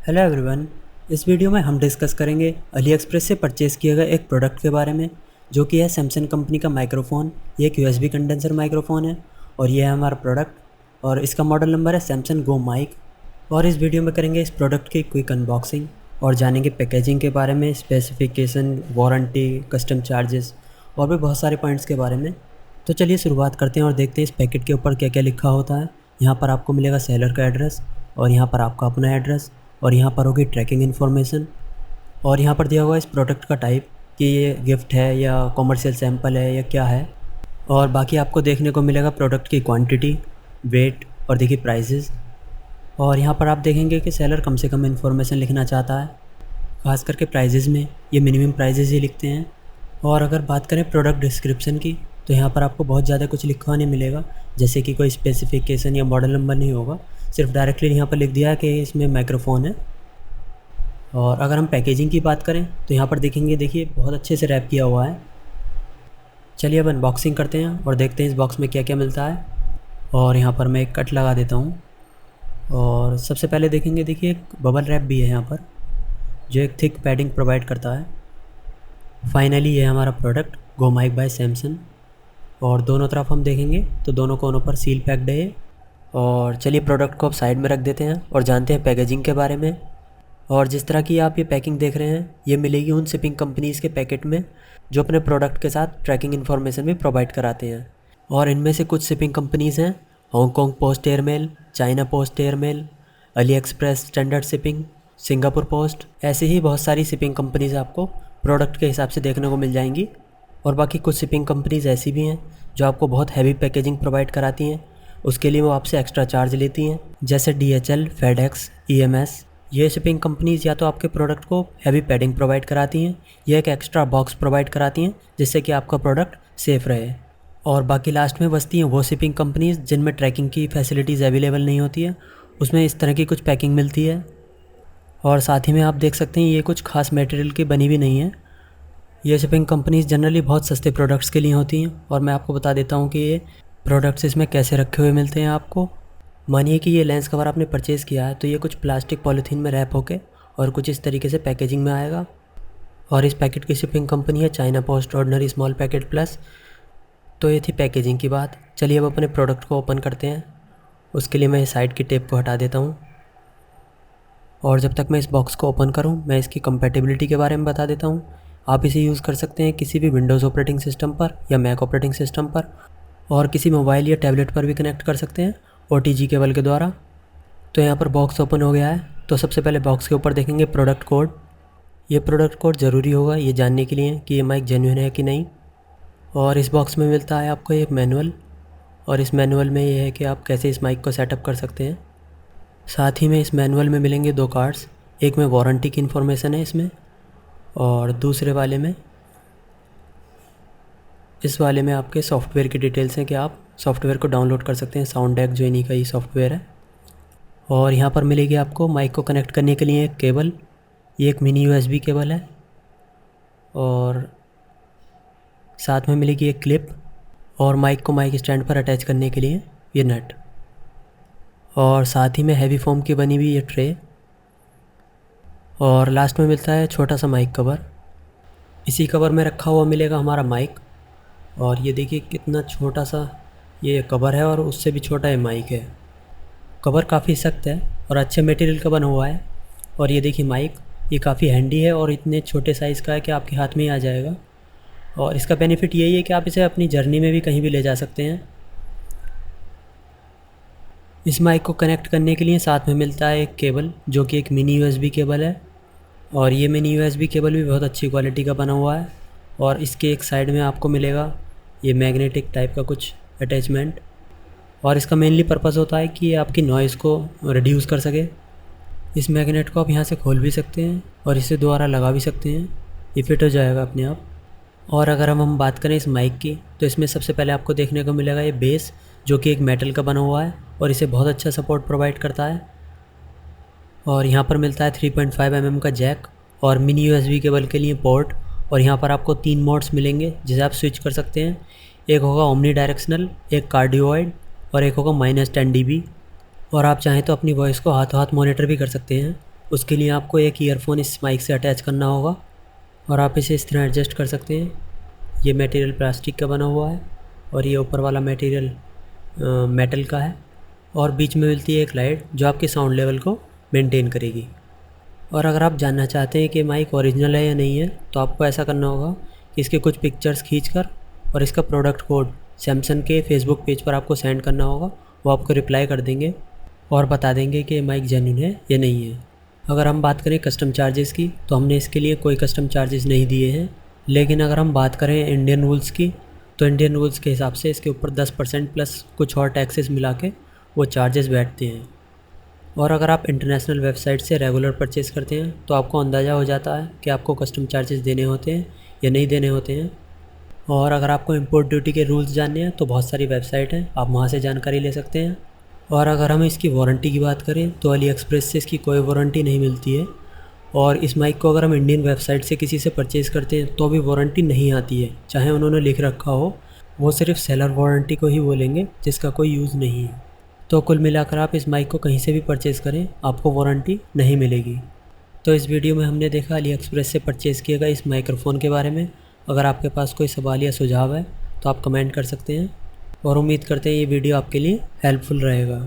Hello everyone. इस video में हम डिस्कस करेंगे अली एक्सप्रेस से परचेज़ किए गए एक प्रोडक्ट के बारे में, जो कि है सैमसंग कंपनी का माइक्रोफ़ोन। ये एक यूएसबी कंडेंसर माइक्रोफ़ोन है और ये है हमारा प्रोडक्ट और इसका मॉडल नंबर है सैमसंग गो माइक। और इस वीडियो में करेंगे इस प्रोडक्ट की क्विक अनबॉक्सिंग और जानेंगे पैकेजिंग के बारे में, स्पेसिफिकेशन, वारंटी, कस्टम चार्जेस और भी बहुत सारे पॉइंट्स के बारे में। तो चलिए शुरुआत करते हैं और देखते हैं इस पैकेट के ऊपर क्या क्या लिखा होता है। यहाँ पर आपको मिलेगा सेलर का एड्रेस और यहाँ पर आपका अपना एड्रेस और यहाँ पर होगी ट्रैकिंग इन्फॉर्मेशन और यहाँ पर दिया हुआ है इस प्रोडक्ट का टाइप कि ये गिफ्ट है या कॉमर्शियल सैंपल है या क्या है। और बाकी आपको देखने को मिलेगा प्रोडक्ट की क्वांटिटी, वेट और देखिए प्राइसेस। और यहाँ पर आप देखेंगे कि सेलर कम से कम इन्फॉर्मेशन लिखना चाहता है, खास करके प्राइजेज़ में ये मिनिमम प्राइजेज़ ही लिखते हैं। और अगर बात करें प्रोडक्ट डिस्क्रिप्शन की तो यहाँ पर आपको बहुत ज़्यादा कुछ लिखा नहीं मिलेगा, जैसे कि कोई स्पेसिफिकेशन या मॉडल नंबर नहीं होगा। सिर्फ डायरेक्टली यहाँ पर लिख दिया है कि इसमें माइक्रोफ़ोन है। और अगर हम पैकेजिंग की बात करें तो यहाँ पर देखेंगे, देखिए बहुत अच्छे से रैप किया हुआ है। चलिए अब अनबॉक्सिंग करते हैं और देखते हैं इस बॉक्स में क्या क्या मिलता है। और यहाँ पर मैं एक कट लगा देता हूँ। और सबसे पहले देखेंगे, देखिए एक बबल रैप भी है यहाँ पर, जो एक थिक पैडिंग प्रोवाइड करता है। फाइनली ये हमारा प्रोडक्ट गो माइक बाय सैमसंग। और दोनों तरफ हम देखेंगे तो दोनों कोनों पर सील पैक्ड है। और चलिए प्रोडक्ट को अब साइड में रख देते हैं और जानते हैं पैकेजिंग के बारे में। और जिस तरह की आप ये पैकिंग देख रहे हैं, ये मिलेगी उन शिपिंग कंपनीज़ के पैकेट में जो अपने प्रोडक्ट के साथ ट्रैकिंग इन्फॉर्मेशन भी प्रोवाइड कराते हैं। और इनमें से कुछ शिपिंग कंपनीज़ हैं Hong Kong post airmail, China post airmail, Ali express standard shipping, Singapore post. ऐसे ही बहुत सारी शिपिंग कंपनीज़ आपको प्रोडक्ट के हिसाब से देखने को मिल जाएंगी। और बाकी कुछ शिपिंग कंपनीज़ ऐसी भी हैं जो आपको बहुत हैवी पैकेजिंग प्रोवाइड कराती हैं, उसके लिए वो आपसे एक्स्ट्रा चार्ज लेती हैं, जैसे DHL, FedEx, EMS। ये शिपिंग कंपनीज़ या तो आपके प्रोडक्ट को हैवी पैडिंग प्रोवाइड कराती हैं या एक एक्स्ट्रा बॉक्स प्रोवाइड कराती हैं, जिससे कि आपका प्रोडक्ट सेफ़ रहे। और बाकी लास्ट में बचती हैं वो शिपिंग कंपनीज़ जिनमें ट्रैकिंग की फैसिलिटीज़ अवेलेबल नहीं होती है, उसमें इस तरह की कुछ पैकिंग मिलती है। और साथ ही में आप देख सकते हैं ये कुछ खास मटेरियल की बनी भी नहीं है। ये शिपिंग कंपनीज़ जनरली बहुत सस्ते प्रोडक्ट्स के लिए होती हैं। और मैं आपको बता देता हूँ कि ये प्रोडक्ट्स इसमें कैसे रखे हुए मिलते हैं आपको। मानिए कि ये लेंस कवर आपने परचेज़ किया है तो ये कुछ प्लास्टिक पॉलीथीन में रैप होके और कुछ इस तरीके से पैकेजिंग में आएगा। और इस पैकेट की शिपिंग कंपनी है China post ordinary small packet plus. तो ये थी पैकेजिंग की बात। चलिए अब अपने प्रोडक्ट को ओपन करते हैं। उसके लिए मैं इस साइड की टेप को हटा देता हूँ। और जब तक मैं इस बॉक्स को ओपन करूँ, मैं इसकी कंपैटिबिलिटी के बारे में बता देता हूँ। आप इसे यूज़ कर सकते हैं किसी भी विंडोज़ ऑपरेटिंग सिस्टम पर या मैक ऑपरेटिंग सिस्टम पर, और किसी मोबाइल या टैबलेट पर भी कनेक्ट कर सकते हैं OTG केबल के द्वारा। तो यहाँ पर बॉक्स ओपन हो गया है। तो सबसे पहले बॉक्स के ऊपर देखेंगे प्रोडक्ट कोड। ये प्रोडक्ट कोड ज़रूरी होगा ये जानने के लिए कि ये माइक जेन्युइन है कि नहीं। और इस बॉक्स में मिलता है आपको एक मैनुअल, और इस मैनुअल में ये है कि आप कैसे इस माइक को सेटअप कर सकते हैं। साथ ही में इस मैनुअल में मिलेंगे 2 कार्ड्स, एक में वारंटी की इन्फॉर्मेशन है इसमें, और दूसरे वाले में, इस वाले में आपके सॉफ्टवेयर की डिटेल्स हैं कि आप सॉफ्टवेयर को डाउनलोड कर सकते हैं। साउंड डेक जो इन्हीं का ही सॉफ्टवेयर है। और यहाँ पर मिलेगी आपको माइक को कनेक्ट करने के लिए एक केबल। ये एक मिनी USB केबल है। और साथ में मिलेगी एक क्लिप और माइक को माइक स्टैंड पर अटैच करने के लिए ये नट। और साथ ही में हैवी फोम की बनी हुई ये ट्रे। और लास्ट में मिलता है छोटा सा माइक कवर। इसी कवर में रखा हुआ मिलेगा हमारा माइक। और ये देखिए कितना छोटा सा ये कवर है और उससे भी छोटा ये माइक है। कवर काफ़ी सख्त है और अच्छे मटेरियल का बना हुआ है। और ये देखिए माइक, ये काफ़ी हैंडी है और इतने छोटे साइज़ का है कि आपके हाथ में ही आ जाएगा। और इसका बेनिफिट यही है कि आप इसे अपनी जर्नी में भी कहीं भी ले जा सकते हैं। इस माइक को कनेक्ट करने के लिए साथ में मिलता है एक केबल, जो कि एक मिनी USB केबल है। और ये मिनी USB केबल भी बहुत अच्छी क्वालिटी का बना हुआ है। और इसके एक साइड में आपको मिलेगा ये मैग्नेटिक टाइप का कुछ अटैचमेंट। और इसका मेनली पर्पज़ होता है कि ये आपकी नॉइज़ को रिड्यूस कर सके। इस मैग्नेट को आप यहाँ से खोल भी सकते हैं और इसे दोबारा लगा भी सकते हैं, ये फिट हो जाएगा अपने आप। और अगर हम बात करें इस माइक की तो इसमें सबसे पहले आपको देखने को मिलेगा ये बेस, जो कि एक मेटल का बना हुआ है और इसे बहुत अच्छा सपोर्ट प्रोवाइड करता है। और यहाँ पर मिलता है 3.5 mm का जैक और मिनी USB केबल के लिए पोर्ट। और यहाँ पर आपको 3 मोड्स मिलेंगे जिसे आप स्विच कर सकते हैं। एक होगा ओमनी डायरेक्शनल, एक कार्डियोइड और एक होगा -10 dB। और आप चाहें तो अपनी वॉइस को हाथों हाथ मॉनिटर भी कर सकते हैं। उसके लिए आपको एक ईयरफोन इस माइक से अटैच करना होगा और आप इसे इस तरह एडजस्ट कर सकते हैं। ये मटेरियल प्लास्टिक का बना हुआ है और ये ऊपर वाला मटेरियल मेटल का है और बीच में मिलती है एक लाइट जो आपके साउंड लेवल को मेंटेन करेगी। और अगर आप जानना चाहते हैं कि माइक ओरिजिनल है या नहीं है तो आपको ऐसा करना होगा कि इसके कुछ पिक्चर्स खींचकर और इसका प्रोडक्ट कोड सैमसंग के फेसबुक पेज पर आपको सेंड करना होगा। वो आपको रिप्लाई कर देंगे और बता देंगे कि माइक जेन्युइन है या नहीं है। अगर हम बात करें कस्टम चार्जेस की तो हमने इसके लिए कोई कस्टम चार्जेस नहीं दिए हैं, लेकिन अगर हम बात करें इंडियन रूल्स की तो इंडियन रूल्स के हिसाब से इसके ऊपर 10% प्लस कुछ और टैक्सेस मिला के वो चार्जेस बैठते हैं। और अगर आप इंटरनेशनल वेबसाइट से रेगुलर परचेज़ करते हैं तो आपको अंदाज़ा हो जाता है कि आपको कस्टम चार्जेस देने होते हैं या नहीं देने होते हैं। और अगर आपको इंपोर्ट ड्यूटी के रूल्स जानने हैं तो बहुत सारी वेबसाइट हैं, आप वहाँ से जानकारी ले सकते हैं। और अगर हम इसकी वारंटी की बात करें तो अली एक्सप्रेस से इसकी कोई वारंटी नहीं मिलती है और इस माइक को अगर हम इंडियन वेबसाइट से किसी से परचेज़ करते हैं तो भी वारंटी नहीं आती है, चाहे उन्होंने लिख रखा हो। वो सिर्फ सेलर वारंटी को ही बोलेंगे जिसका कोई यूज़ नहीं है। तो कुल मिलाकर आप इस माइक को कहीं से भी परचेज़ करें आपको वारंटी नहीं मिलेगी। तो इस वीडियो में हमने देखा अली एक्सप्रेस से परचेज़ किए गए इस माइक्रोफ़ोन के बारे में। अगर आपके पास कोई सवाल या सुझाव है तो आप कमेंट कर सकते हैं और उम्मीद करते हैं ये वीडियो आपके लिए हेल्पफुल रहेगा।